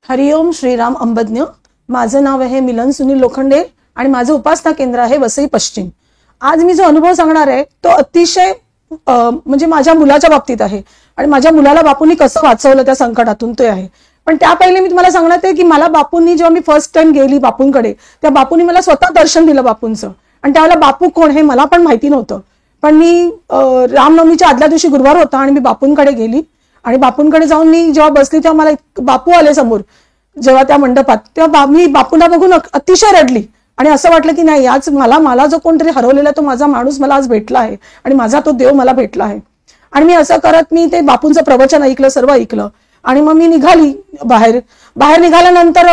हरिओम श्रीराम अंबज्ञ। माझं नाव आहे मिलन सुनील लोखंडे आणि माझं उपासना केंद्र आहे वसई पश्चिम। आज मी जो अनुभव सांगणार आहे तो अतिशय म्हणजे माझ्या मुलाच्या बाबतीत आहे आणि माझ्या मुलाला बापूंनी कसं वाचवलं त्या संकटातून ते आहे। पण त्या पहिले मी तुम्हाला सांगणार आहे की मला बापूंनी जेव्हा मी फर्स्ट टाइम गेली बापूंकडे त्या बापूंनी मला स्वतः दर्शन दिलं बापूंचं आणि त्यावेळेला बापू कोण हे मला पण माहिती नव्हतं। पण मी रामनवमीच्या आदल्या दिवशी गुरुवार होता आणि मी बापूंकडे गेली आणि बापूंकडे जाऊन मी जेव्हा बसली तेव्हा मला बापू आले समोर जेव्हा त्या मंडपात तेव्हा मी बापूंना बघून अतिशय रडली आणि असं वाटलं की नाही आज मला जो कोणतरी हरवलेला तो माझा माणूस मला आज भेटला आहे आणि माझा तो देव मला भेटला आहे। आणि मी असं करत मी ते बापूंचं प्रवचन ऐकलं सर्व ऐकलं आणि मग मी निघाली बाहेर निघाल्यानंतर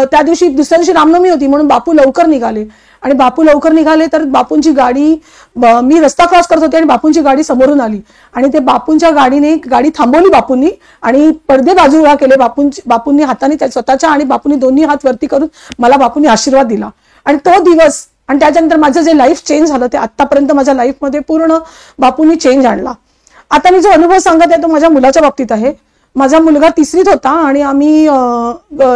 त्या दिवशी दुसऱ्या दिवशी रामनवमी होती म्हणून बापू लवकर निघाले आणि बापू लवकर निघाले तर बापूंची गाडी मी रस्ता क्रॉस करत होते आणि बापूंची गाडी समोरून आली आणि ते बापूंच्या गाडीने गाडी थांबवली बापूंनी आणि पडदे बाजूला केले बापूंनी हाताने स्वतःच्या आणि बापूंनी दोन्ही हात वरती करून मला बापूंनी आशीर्वाद दिला आणि तो दिवस आणि त्याच्यानंतर माझं जे लाईफ चेंज झालं ते आतापर्यंत माझ्या लाईफमध्ये पूर्ण बापूंनी चेंज आणला। आता मी जो अनुभव सांगत आहे तो माझ्या मुलाच्या बाबतीत आहे। माझा मुलगा तिसरीत होता आणि आम्ही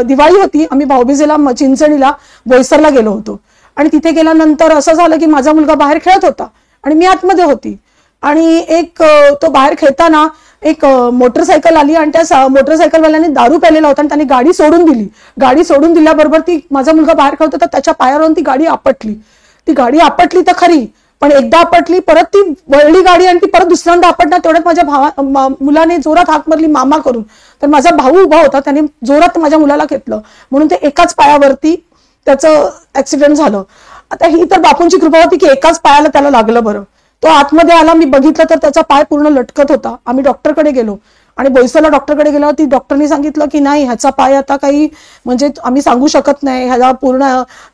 दिवाळी होती आम्ही भाऊबीजेला चिंचणीला बोईसरला गेलो होतो आणि तिथे गेल्यानंतर असं झालं की माझा मुलगा बाहेर खेळत होता आणि मी आतमध्ये होती आणि एक तो बाहेर खेळताना एक मोटरसायकल आली आणि त्या मोटरसायकलवाल्याने दारू प्यालेला होता आणि त्याने गाडी सोडून दिल्याबरोबर ती माझा मुलगा बाहेर खेळत होता त्याच्या पायावरून ती गाडी आपटली तर खरी पण एकदा आपटली परत ती वळली गाडी आणि ती परत दुसऱ्यांदा आपटणार तेवढ्यात माझ्या मुलाने जोरात हाक मारली मामा करून तर माझा भाऊ उभा होता त्याने जोरात माझ्या मुलाला घेतलं म्हणून ते एकाच पायावरती त्याचं ऍक्सिडेंट झालं। आता ही तर बापूंची कृपा होती की एकाच पायाला त्याला लागलं बरं। तो आतमध्ये आला मी बघितलं तर त्याचा पाय पूर्ण लटकत होता। आम्ही डॉक्टरकडे गेलो आणि बोईसरला डॉक्टरकडे गेलो ती डॉक्टरनी सांगितलं की नाही ह्याचा पाय आता काही म्हणजे आम्ही सांगू शकत नाही ह्याला पूर्ण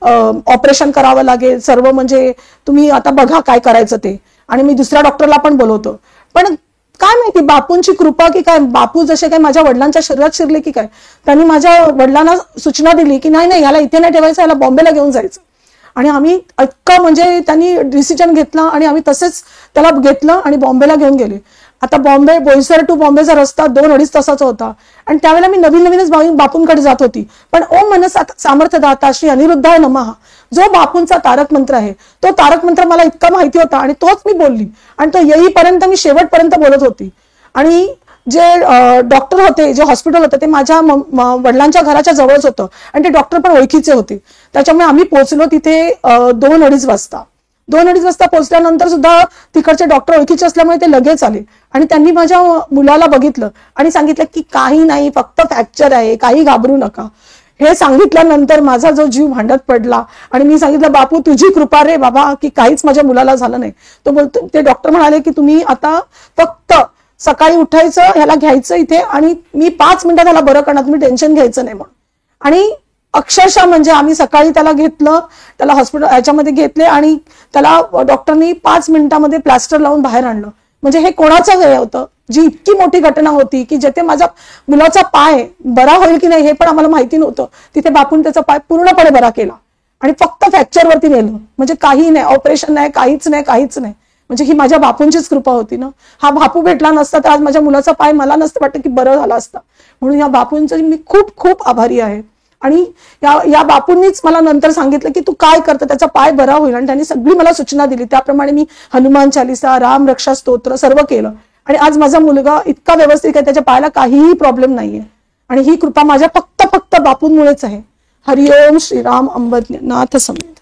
ऑपरेशन करावं लागेल सर्व म्हणजे तुम्ही आता बघा काय करायचं ते आणि मी दुसऱ्या डॉक्टरला पण बोलवतो। पण काय माहिती बापूंची कृपा की काय बापू जसे काय माझ्या वडिलांच्या शरीरात शिरले की काय त्यांनी माझ्या वडिलांना सूचना दिली की नाही याला इथे नाही ठेवायचं याला बॉम्बेला घेऊन जायचं आणि आम्ही इतकं म्हणजे त्यांनी डिसिजन घेतला आणि आम्ही तसेच त्याला घेतलं आणि बॉम्बेला घेऊन गेले। आता बोईसर टू बॉम्बेचा रस्ता 2-2.5 तासाचा होता आणि त्यावेळेला मी नवीनच बापूंकडे जात होती पण ओम मनस सामर्थ्य दाता श्री अनिरुद्धाय नमः जो बापूंचा तारक मंत्र आहे तो तारक मंत्र मला इतका माहिती होता आणि तोच मी बोलली आणि तो येईपर्यंत मी शेवटपर्यंत बोलत होती। आणि जे डॉक्टर होते जे हॉस्पिटल होतं ते माझ्या वडिलांच्या घराच्या जवळच होतं आणि ते डॉक्टर पण ओळखीचे होते त्याच्यामुळे आम्ही पोहोचलो तिथे 2-2.5 वाजता। 2-2.5 वाजता पोहोचल्यानंतर सुद्धा तिकडचे डॉक्टर ओळखीचे असल्यामुळे ते लगेच आले आणि त्यांनी माझ्या मुलाला बघितलं आणि सांगितलं की काही नाही फक्त फ्रॅक्चर आहे काही घाबरू नका। हे सांगितल्यानंतर माझा जो जीव भांडत पडला आणि मी सांगितलं बापू तुझी कृपा रे बाबा की काहीच माझ्या मुलाला झालं नाही। तो बोलतो ते डॉक्टर म्हणाले की तुम्ही आता फक्त सकाळी उठायचं ह्याला घ्यायचं इथे आणि मी 5 मिनिटात ह्याला बरं करणार तुम्ही टेन्शन घ्यायचं नाही म्हणून। आणि अक्षरशः म्हणजे आम्ही सकाळी त्याला घेतलं त्याला हॉस्पिटल याच्यामध्ये घेतले आणि त्याला डॉक्टरनी 5 मिनिटांमध्ये प्लास्टर लावून बाहेर आणलं। म्हणजे हे कोणाचं हे होतं जी इतकी मोठी घटना होती की जिथे माझ्या मुलाचा पाय बरा होईल की नाही हे पण आम्हाला माहिती नव्हतं तिथे बापून त्याचा पाय पूर्णपणे बरा केला आणि फक्त फ्रॅक्चरवरती नेलं म्हणजे काही नाही ऑपरेशन नाही काहीच नाही म्हणजे ही माझ्या बापूंचीच कृपा होती ना। हा बापू भेटला नसता तर आज माझ्या मुलाचा पाय मला नसतं वाटतं की बरं झाला असता म्हणून या बापूंचं मी खूप खूप आभारी आहे। आणि या बापूंनीच मला नंतर सांगितलं की तू काय करतं त्याचा पाय बरा होईल आणि त्यांनी सगळी मला सूचना दिली त्याप्रमाणे मी हनुमान चालिसा राम रक्षा स्तोत्र सर्व केलं आणि आज माझा मुलगा इतका व्यवस्थित आहे त्याच्या पायाला काहीही प्रॉब्लेम नाहीये आणि ही कृपा माझ्या फक्त बापूंमुळेच आहे। हरिओम श्रीराम अंबज्ञ नाथ समेत।